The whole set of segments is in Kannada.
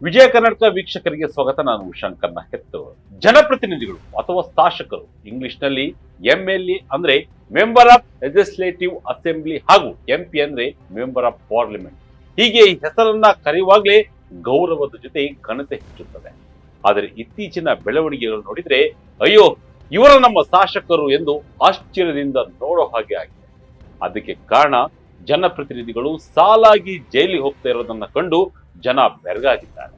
ವಿಜಯ ಕರ್ನಾಟಕ ವೀಕ್ಷಕರಿಗೆ ಸ್ವಾಗತ. ನಾನು ಶಂಕರ್ನ ಹೆತ್ತು. ಜನಪ್ರತಿನಿಧಿಗಳು ಅಥವಾ ಶಾಸಕರು, ಇಂಗ್ಲಿಷ್ ನಲ್ಲಿ ಎಂಎಲ್ಎ ಅಂದ್ರೆ ಮೆಂಬರ್ ಆಫ್ ಲೆಜಿಸ್ಲೇಟಿವ್ ಅಸೆಂಬ್ಲಿ ಹಾಗೂ ಎಂಪಿ ಅಂದ್ರೆ ಮೆಂಬರ್ ಆಫ್ ಪಾರ್ಲಿಮೆಂಟ್. ಹೀಗೆ ಈ ಹೆಸರನ್ನ ಕರೆಯುವಾಗಲೇ ಗೌರವದ ಜೊತೆ ಘನತೆ ಹೆಚ್ಚುತ್ತದೆ. ಆದರೆ ಇತ್ತೀಚಿನ ಬೆಳವಣಿಗೆಗಳು ನೋಡಿದ್ರೆ ಅಯ್ಯೋ ಇವರ ನಮ್ಮ ಶಾಸಕರು ಎಂದು ಆಶ್ಚರ್ಯದಿಂದ ನೋಡೋ ಹಾಗೆ ಆಗಿದೆ. ಅದಕ್ಕೆ ಕಾರಣ ಜನಪ್ರತಿನಿಧಿಗಳು ಸಾಲಾಗಿ ಜೈಲಿಗೆ ಹೋಗ್ತಾ ಇರೋದನ್ನ ಕಂಡು ಜನ ಬೆರಗಾಗಿದ್ದಾರೆ.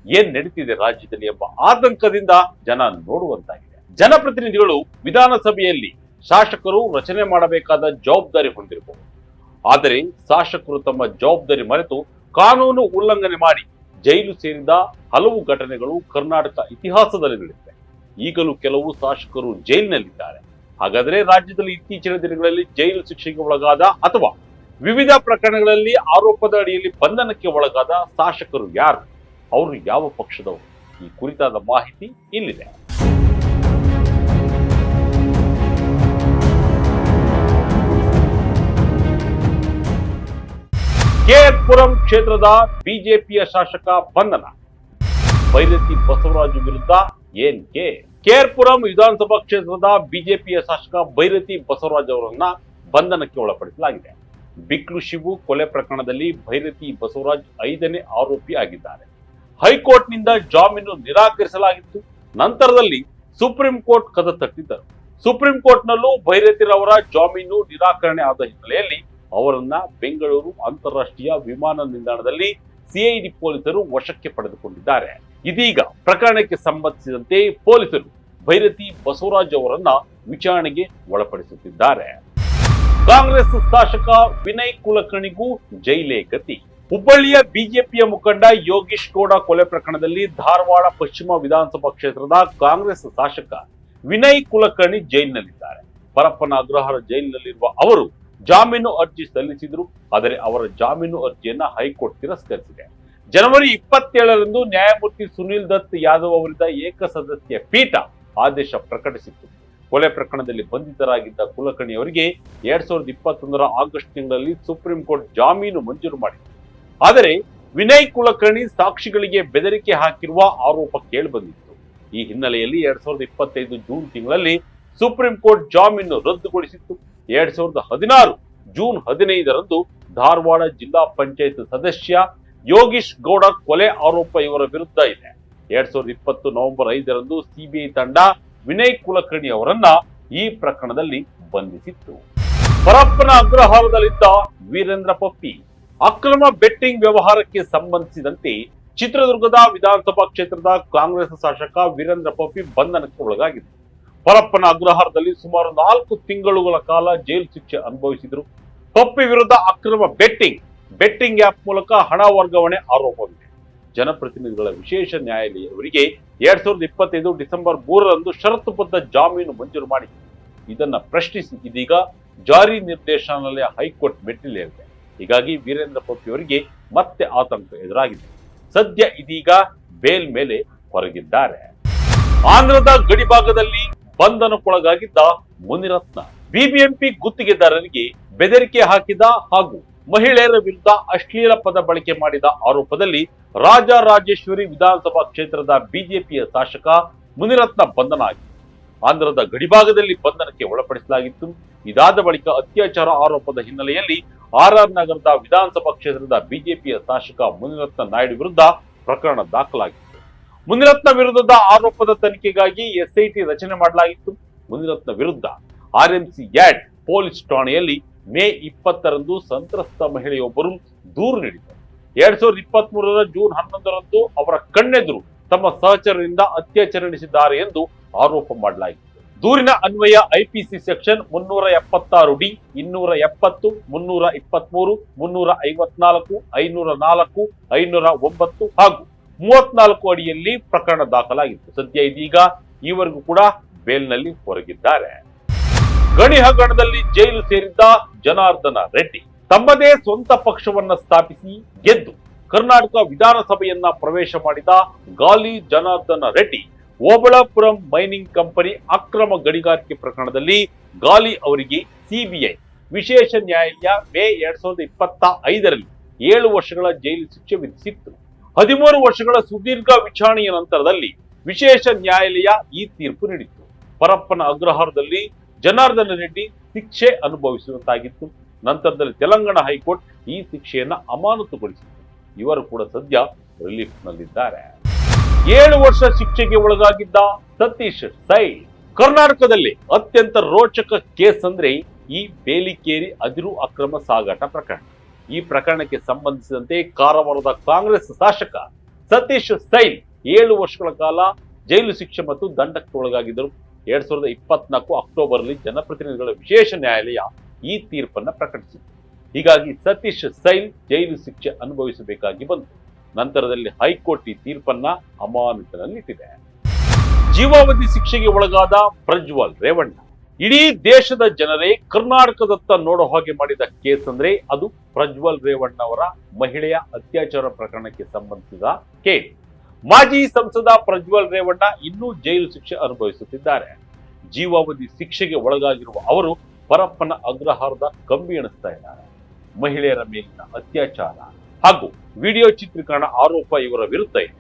ಏನ್ ನಡೀತಿದೆ ರಾಜ್ಯದಲ್ಲಿ ಎಂಬ ಆತಂಕದಿಂದ ಜನ ನೋಡುವಂತಾಗಿದೆ. ಜನಪ್ರತಿನಿಧಿಗಳು ವಿಧಾನಸಭೆಯಲ್ಲಿ ಶಾಸಕರು ರಚನೆ ಮಾಡಬೇಕಾದ ಜವಾಬ್ದಾರಿ ಹೊಂದಿರಬಹುದು. ಆದರೆ ಶಾಸಕರು ತಮ್ಮ ಜವಾಬ್ದಾರಿ ಮರೆತು ಕಾನೂನು ಉಲ್ಲಂಘನೆ ಮಾಡಿ ಜೈಲು ಸೇರಿದ ಹಲವು ಘಟನೆಗಳು ಕರ್ನಾಟಕ ಇತಿಹಾಸದಲ್ಲಿ ನಡೆದಿವೆ. ಈಗಲೂ ಕೆಲವು ಶಾಸಕರು ಜೈಲಿನಲ್ಲಿದ್ದಾರೆ. ಹಾಗಾದ್ರೆ ರಾಜ್ಯದಲ್ಲಿ ಇತ್ತೀಚಿನ ದಿನಗಳಲ್ಲಿ ಜೈಲು ಶಿಕ್ಷೆಗೆ ಒಳಗಾದ ಅಥವಾ ವಿವಿಧ ಪ್ರಕರಣಗಳಲ್ಲಿ ಆರೋಪದ ಅಡಿಯಲ್ಲಿ ಬಂಧನಕ್ಕೆ ಒಳಗಾದ ಶಾಸಕರು ಯಾರು, ಅವರು ಯಾವ ಪಕ್ಷದವರು, ಈ ಕುರಿತಾದ ಮಾಹಿತಿ ಇಲ್ಲಿದೆ. ಕೆಆರ್ ಪುರಂ ಕ್ಷೇತ್ರದ ಬಿಜೆಪಿಯ ಶಾಸಕ ಬಂಧನ. ಬೈರತಿ ಬಸವರಾಜು ವಿರುದ್ಧ ಏನ್ ಕೇಸ್? ಕೆಆರ್ ಪುರಂ ವಿಧಾನಸಭಾ ಕ್ಷೇತ್ರದ ಬಿಜೆಪಿಯ ಶಾಸಕ ಬೈರತಿ ಬಸವರಾಜ್ ಅವರನ್ನ ಬಂಧನಕ್ಕೆ ಒಳಪಡಿಸಲಾಗಿದೆ. ಬಿಕ್ಲು ಶಿವು ಕೊಲೆ ಪ್ರಕರಣದಲ್ಲಿ ಬೈರತಿ ಬಸವರಾಜ್ 5ನೇ ಆರೋಪಿ ಆಗಿದ್ದಾರೆ. ಹೈಕೋರ್ಟ್ನಿಂದ ಜಾಮೀನು ನಿರಾಕರಿಸಲಾಗಿತ್ತು. ನಂತರದಲ್ಲಿ ಸುಪ್ರೀಂ ಕೋರ್ಟ್ ಕದ ತಟ್ಟಿದ್ದರು. ಸುಪ್ರೀಂ ಕೋರ್ಟ್ನಲ್ಲೂ ಬೈರತಿರವರ ಜಾಮೀನು ನಿರಾಕರಣೆ ಆದ ಹಿನ್ನೆಲೆಯಲ್ಲಿ ಅವರನ್ನ ಬೆಂಗಳೂರು ಅಂತಾರಾಷ್ಟ್ರೀಯ ವಿಮಾನ ನಿಲ್ದಾಣದಲ್ಲಿ ಸಿಐಡಿ ಪೊಲೀಸರು ವಶಕ್ಕೆ ಪಡೆದುಕೊಂಡಿದ್ದಾರೆ. ಇದೀಗ ಪ್ರಕರಣಕ್ಕೆ ಸಂಬಂಧಿಸಿದಂತೆ ಪೊಲೀಸರು ಬೈರತಿ ಬಸವರಾಜ್ ಅವರನ್ನ ವಿಚಾರಣೆಗೆ ಒಳಪಡಿಸುತ್ತಿದ್ದಾರೆ. ಕಾಂಗ್ರೆಸ್ ಶಾಸಕ ವಿನಯ್ ಕುಲಕರ್ಣಿಗೂ ಜೈಲೇ ಗತಿ. ಹುಬ್ಬಳ್ಳಿಯ ಬಿಜೆಪಿಯ ಮುಖಂಡ ಯೋಗೀಶ್ ಗೌಡ ಕೊಲೆ ಪ್ರಕರಣದಲ್ಲಿ ಧಾರವಾಡ ಪಶ್ಚಿಮ ವಿಧಾನಸಭಾ ಕ್ಷೇತ್ರದ ಕಾಂಗ್ರೆಸ್ ಶಾಸಕ ವಿನಯ್ ಕುಲಕರ್ಣಿ ಜೈಲಿನಲ್ಲಿದ್ದಾರೆ. ಪರಪ್ಪನ ಅಗ್ರಹಾರ ಜೈಲಿನಲ್ಲಿರುವ ಅವರು ಜಾಮೀನು ಅರ್ಜಿ ಸಲ್ಲಿಸಿದ್ರು. ಆದರೆ ಅವರ ಜಾಮೀನು ಅರ್ಜಿಯನ್ನ ಹೈಕೋರ್ಟ್ ತಿರಸ್ಕರಿಸಿದೆ. ಜನವರಿ 27ರಂದು ನ್ಯಾಯಮೂರ್ತಿ ಸುನಿಲ್ ದತ್ ಯಾದವ್ ಅವರಿದ್ದ ಏಕಸದಸ್ಯ ಪೀಠ ಆದೇಶ ಪ್ರಕಟಿಸಿತ್ತು. ಕೊಲೆ ಪ್ರಕರಣದಲ್ಲಿ ಬಂಧಿತರಾಗಿದ್ದ ಕುಲಕರ್ಣಿ ಅವರಿಗೆ 2021ರ ಆಗಸ್ಟ್ ತಿಂಗಳಲ್ಲಿ ಸುಪ್ರೀಂ ಕೋರ್ಟ್ ಜಾಮೀನು ಮಂಜೂರು ಮಾಡಿತ್ತು. ಆದರೆ ವಿನಯ್ ಕುಲಕರ್ಣಿ ಸಾಕ್ಷಿಗಳಿಗೆ ಬೆದರಿಕೆ ಹಾಕಿರುವ ಆರೋಪ ಕೇಳಿಬಂದಿತ್ತು. ಈ ಹಿನ್ನೆಲೆಯಲ್ಲಿ 2025 ಜೂನ್ ತಿಂಗಳಲ್ಲಿ ಸುಪ್ರೀಂ ಕೋರ್ಟ್ ಜಾಮೀನು ರದ್ದುಗೊಳಿಸಿತ್ತು. 2016 ಜೂನ್ 15ರಂದು ಧಾರವಾಡ ಜಿಲ್ಲಾ ಪಂಚಾಯತ್ ಸದಸ್ಯ ಯೋಗೀಶ್ ಗೌಡ ಕೊಲೆ ಆರೋಪ ಇವರ ವಿರುದ್ಧ ಇದೆ. 2020 ನವೆಂಬರ್ 5ರಂದು ಸಿಬಿಐ ತಂಡ ವಿನಯ್ ಕುಲಕರ್ಣಿ ಅವರನ್ನ ಈ ಪ್ರಕರಣದಲ್ಲಿ ಬಂಧಿಸಿತ್ತು. ಪರಪ್ಪನ ಅಗ್ರಹಾರದಲ್ಲಿದ್ದ ವೀರೇಂದ್ರ ಪಪ್ಪಿ. ಅಕ್ರಮ ಬೆಟ್ಟಿಂಗ್ ವ್ಯವಹಾರಕ್ಕೆ ಸಂಬಂಧಿಸಿದಂತೆ ಚಿತ್ರದುರ್ಗದ ವಿಧಾನಸಭಾ ಕ್ಷೇತ್ರದ ಕಾಂಗ್ರೆಸ್ ಶಾಸಕ ವೀರೇಂದ್ರ ಪಪ್ಪಿ ಬಂಧನಕ್ಕೆ ಒಳಗಾಗಿದ್ದರು. ಪರಪ್ಪನ ಅಗ್ರಹಾರದಲ್ಲಿ ಸುಮಾರು 4 ತಿಂಗಳುಗಳ ಕಾಲ ಜೈಲು ಶಿಕ್ಷೆ ಅನುಭವಿಸಿದರು. ಪಪ್ಪಿ ವಿರುದ್ಧ ಅಕ್ರಮ ಬೆಟ್ಟಿಂಗ್ ಆಪ್ ಮೂಲಕ ಹಣ ವರ್ಗಾವಣೆ ಆರೋಪವಿದೆ. ಜನಪ್ರತಿನಿಧಿಗಳ ವಿಶೇಷ ನ್ಯಾಯಾಲಯ ಅವರಿಗೆ 2025 ಡಿಸೆಂಬರ್ 3ರಂದು ಷರತ್ತುಬದ್ಧ ಜಾಮೀನು ಮಂಜೂರು ಮಾಡಿತ್ತು. ಇದನ್ನ ಪ್ರಶ್ನಿಸಿ ಇದೀಗ ಜಾರಿ ನಿರ್ದೇಶನಾಲಯ ಹೈಕೋರ್ಟ್ ಮೆಟ್ಟಿಲೇರಿದೆ. ಹೀಗಾಗಿ ವೀರೇಂದ್ರ ಪಪ್ಪಿ ಅವರಿಗೆ ಮತ್ತೆ ಆತಂಕ ಎದುರಾಗಿದೆ. ಸದ್ಯ ಇದೀಗ ಬೇಲ್ ಮೇಲೆ ಹೊರಗಿದ್ದಾರೆ. ಆಂಧ್ರದ ಗಡಿಭಾಗದಲ್ಲಿ ಬಂಧನಕ್ಕೊಳಗಾಗಿದ್ದ ಮುನಿರತ್ನ. ಬಿಬಿಎಂಪಿ ಗುತ್ತಿಗೆದಾರರಿಗೆ ಬೆದರಿಕೆ ಹಾಕಿದ ಹಾಗೂ ಮಹಿಳೆಯರ ವಿರುದ್ಧ ಅಶ್ಲೀಲ ಪದ ಬಳಕೆ ಮಾಡಿದ ಆರೋಪದಲ್ಲಿ ರಾಜರಾಜೇಶ್ವರಿ ವಿಧಾನಸಭಾ ಕ್ಷೇತ್ರದ ಬಿಜೆಪಿಯ ಶಾಸಕ ಮುನಿರತ್ನ ಬಂಧನ ಆಗಿದೆ. ಆಂಧ್ರದ ಗಡಿಭಾಗದಲ್ಲಿ ಬಂಧನಕ್ಕೆ ಒಳಪಡಿಸಲಾಗಿತ್ತು. ಇದಾದ ಬಳಿಕ ಅತ್ಯಾಚಾರ ಆರೋಪದ ಹಿನ್ನೆಲೆಯಲ್ಲಿ ಆರ್ಆರ್ ನಗರದ ವಿಧಾನಸಭಾ ಕ್ಷೇತ್ರದ ಬಿಜೆಪಿಯ ಶಾಸಕ ಮುನಿರತ್ನ ನಾಯ್ಡು ವಿರುದ್ಧ ಪ್ರಕರಣ ದಾಖಲಾಗಿತ್ತು. ಮುನಿರತ್ನ ವಿರುದ್ಧದ ಆರೋಪದ ತನಿಖೆಗಾಗಿ ಎಸ್ಐಟಿ ರಚನೆ ಮಾಡಲಾಗಿತ್ತು. ಮುನಿರತ್ನ ವಿರುದ್ಧ ಆರ್ಎಂಸಿ ಯಾರ್ಡ್ ಪೊಲೀಸ್ ಠಾಣೆಯಲ್ಲಿ ಮೇ 20ರಂದು ಸಂತ್ರಸ್ತ ಮಹಿಳೆಯೊಬ್ಬರು ದೂರು ನೀಡಿದರು. 2023ರ ಜೂನ್ 11ರಂದು ಅವರ ಕಣ್ಣೆದುರು ತಮ್ಮ ಸಹಚರರಿಂದ ಅತ್ಯಾಚಾರ ನಡೆಸಿದ್ದಾರೆ ಎಂದು ಆರೋಪ ಮಾಡಲಾಗಿತ್ತು. ದೂರಿನ ಅನ್ವಯ ಐಪಿಸಿ ಸೆಕ್ಷನ್ 376ಡಿ, 270, 323, 354, 504, 509 ಹಾಗೂ 34 ಅಡಿಯಲ್ಲಿ ಪ್ರಕರಣ ದಾಖಲಾಗಿತ್ತು. ಸದ್ಯ ಇದೀಗ ಈವರೆಗೂ ಕೂಡ ಬೇಲ್ನಲ್ಲಿ ಹೊರಗಿದ್ದಾರೆ. ಗಣಿ ಹಗರಣದಲ್ಲಿ ಜೈಲು ಸೇರಿದ್ದ ಜನಾರ್ದನ ರೆಡ್ಡಿ ತಮ್ಮದೇ ಸ್ವಂತ ಪಕ್ಷವನ್ನ ಸ್ಥಾಪಿಸಿ ಗೆದ್ದು ಕರ್ನಾಟಕ ವಿಧಾನಸಭೆಯನ್ನ ಪ್ರವೇಶ ಮಾಡಿದ ಗಾಲಿ ಜನಾರ್ದನ ರೆಡ್ಡಿ ಓಬಳಾಪುರಂ ಮೈನಿಂಗ್ ಕಂಪನಿ ಅಕ್ರಮ ಗಣಿಗಾರಿಕೆ ಪ್ರಕರಣದಲ್ಲಿ ಗಾಲಿ ಅವರಿಗೆ ಸಿಬಿಐ ವಿಶೇಷ ನ್ಯಾಯಾಲಯ ಮೇ 2025ರಲ್ಲಿ 7 ವರ್ಷಗಳ ಜೈಲು ಶಿಕ್ಷೆ ವಿಧಿಸಿತ್ತು. 13 ವರ್ಷಗಳ ಸುದೀರ್ಘ ವಿಚಾರಣೆಯ ನಂತರದಲ್ಲಿ ವಿಶೇಷ ನ್ಯಾಯಾಲಯ ಈ ತೀರ್ಪು ನೀಡಿತು. ಪರಪ್ಪನ ಅಗ್ರಹಾರದಲ್ಲಿ ಜನಾರ್ದನ ರೆಡ್ಡಿ ಶಿಕ್ಷೆ ಅನುಭವಿಸುವಂತಾಗಿತ್ತು. ನಂತರದಲ್ಲಿ ತೆಲಂಗಾಣ ಹೈಕೋರ್ಟ್ ಈ ಶಿಕ್ಷೆಯನ್ನ ಅಮಾನತುಗೊಳಿಸಿತು. ಇವರು ಕೂಡ ಸದ್ಯ ರಿಲೀಫ್ ನಲ್ಲಿದ್ದಾರೆ. 7 ವರ್ಷ ಶಿಕ್ಷೆಗೆ ಒಳಗಾಗಿದ್ದ ಸತೀಶ್ ಸೈಲ್. ಕರ್ನಾಟಕದಲ್ಲಿ ಅತ್ಯಂತ ರೋಚಕ ಕೇಸ್ ಅಂದ್ರೆ ಈ ಬೇಲಿಕೇರಿ ಅದಿರು ಅಕ್ರಮ ಸಾಗಾಟ ಪ್ರಕರಣ. ಈ ಪ್ರಕರಣಕ್ಕೆ ಸಂಬಂಧಿಸಿದಂತೆ ಕಾರವಾರದ ಕಾಂಗ್ರೆಸ್ ಶಾಸಕ ಸತೀಶ್ ಸೈಲ್ 7 ವರ್ಷಗಳ ಕಾಲ ಜೈಲು ಶಿಕ್ಷೆ ಮತ್ತು ದಂಡಕ್ಕೆ ಒಳಗಾಗಿದ್ದರು. 2024 ಅಕ್ಟೋಬರ್ನಲ್ಲಿ ಜನಪ್ರತಿನಿಧಿಗಳ ವಿಶೇಷ ನ್ಯಾಯಾಲಯ ಈ ತೀರ್ಪನ್ನ ಪ್ರಕಟಿಸಿತು. ಹೀಗಾಗಿ ಸತೀಶ್ ಸೈಲ್ ಜೈಲು ಶಿಕ್ಷೆ ಅನುಭವಿಸಬೇಕಾಗಿ ಬಂತು. ನಂತರದಲ್ಲಿ ಹೈಕೋರ್ಟ್ ಈ ತೀರ್ಪನ್ನ ಅಮಾನತಿನಲ್ಲಿಟ್ಟಿದೆ. ಜೀವಾವಧಿ ಶಿಕ್ಷೆಗೆ ಒಳಗಾದ ಪ್ರಜ್ವಲ್ ರೇವಣ್ಣ. ಇಡೀ ದೇಶದ ಜನರೇ ಕರ್ನಾಟಕದತ್ತ ನೋಡೋ ಹಾಗೆ ಮಾಡಿದ ಕೇಸ್ ಅಂದ್ರೆ ಅದು ಪ್ರಜ್ವಲ್ ರೇವಣ್ಣ ಅವರ ಮಹಿಳೆಯ ಅತ್ಯಾಚಾರ ಪ್ರಕರಣಕ್ಕೆ ಸಂಬಂಧಿಸಿದ ಕೇಸ್. ಮಾಜಿ ಸಂಸದ ಪ್ರಜ್ವಲ್ ರೇವಣ್ಣ ಇನ್ನೂ ಜೈಲು ಶಿಕ್ಷೆ ಅನುಭವಿಸುತ್ತಿದ್ದಾರೆ. ಜೀವಾವಧಿ ಶಿಕ್ಷೆಗೆ ಒಳಗಾಗಿರುವ ಅವರು ಪರಪ್ಪನ ಅಗ್ರಹಾರದ ಕಂಬಿ ಎಣಿಸ್ತಾ ಇದ್ದಾರೆ. ಮಹಿಳೆಯರ ಮೇಲಿನ ಅತ್ಯಾಚಾರ ಹಾಗೂ ವಿಡಿಯೋ ಚಿತ್ರೀಕರಣ ಆರೋಪ ಇವರ ವಿರುದ್ಧ ಇದೆ.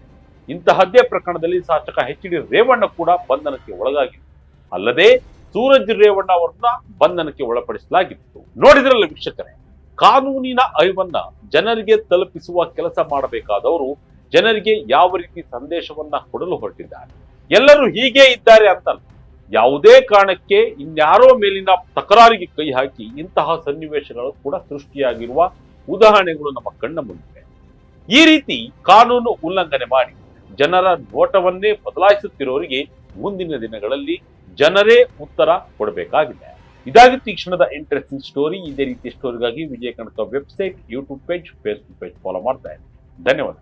ಇಂತಹದ್ದೇ ಪ್ರಕರಣದಲ್ಲಿ ಶಾಸಕ ಎಚ್ ಡಿ ರೇವಣ್ಣ ಕೂಡ ಬಂಧನಕ್ಕೆ ಒಳಗಾಗಿತ್ತು. ಅಲ್ಲದೆ ಸೂರಜ್ ರೇವಣ್ಣ ಅವರನ್ನ ಬಂಧನಕ್ಕೆ ಒಳಪಡಿಸಲಾಗಿತ್ತು. ನೋಡಿದ್ರಲ್ಲ ವೀಕ್ಷಕರೇ, ಕಾನೂನಿನ ಅರಿವನ್ನ ಜನರಿಗೆ ತಲುಪಿಸುವ ಕೆಲಸ ಮಾಡಬೇಕಾದವರು ಜನರಿಗೆ ಯಾವ ರೀತಿ ಸಂದೇಶವನ್ನ ಕೊಡಲು ಹೊರಟಿದ್ದಾರೆ. ಎಲ್ಲರೂ ಹೀಗೆ ಇದ್ದಾರೆ ಅಂತಲ್ಲ, ಯಾವುದೇ ಕಾರಣಕ್ಕೆ ಇನ್ಯಾರೋ ಮೇಲಿನ ತಕರಾರಿಗೆ ಕೈ ಹಾಕಿ ಇಂತಹ ಸನ್ನಿವೇಶಗಳು ಕೂಡ ಸೃಷ್ಟಿಯಾಗಿರುವ ಉದಾಹರಣೆಗಳು ನಮ್ಮ ಕಣ್ಣ ಮುಂದಿವೆ. ಈ ರೀತಿ ಕಾನೂನು ಉಲ್ಲಂಘನೆ ಮಾಡಿ ಜನರ ನೋಟವನ್ನೇ ಬದಲಾಯಿಸುತ್ತಿರೋರಿಗೆ ಮುಂದಿನ ದಿನಗಳಲ್ಲಿ ಜನರೇ ಉತ್ತರ ಕೊಡಬೇಕಾಗಿದೆ. ಇದಾಗಿತ್ತು ಈ ಕ್ಷಣದ ಇಂಟ್ರೆಸ್ಟಿಂಗ್ ಸ್ಟೋರಿ. ಇದೇ ರೀತಿ ಸ್ಟೋರಿಗಾಗಿ Vijaya Kanaka website, YouTube page, Facebook page follow ಮಾಡ್ತಾ ಇದ್ದೀನಿ. ಧನ್ಯವಾದ.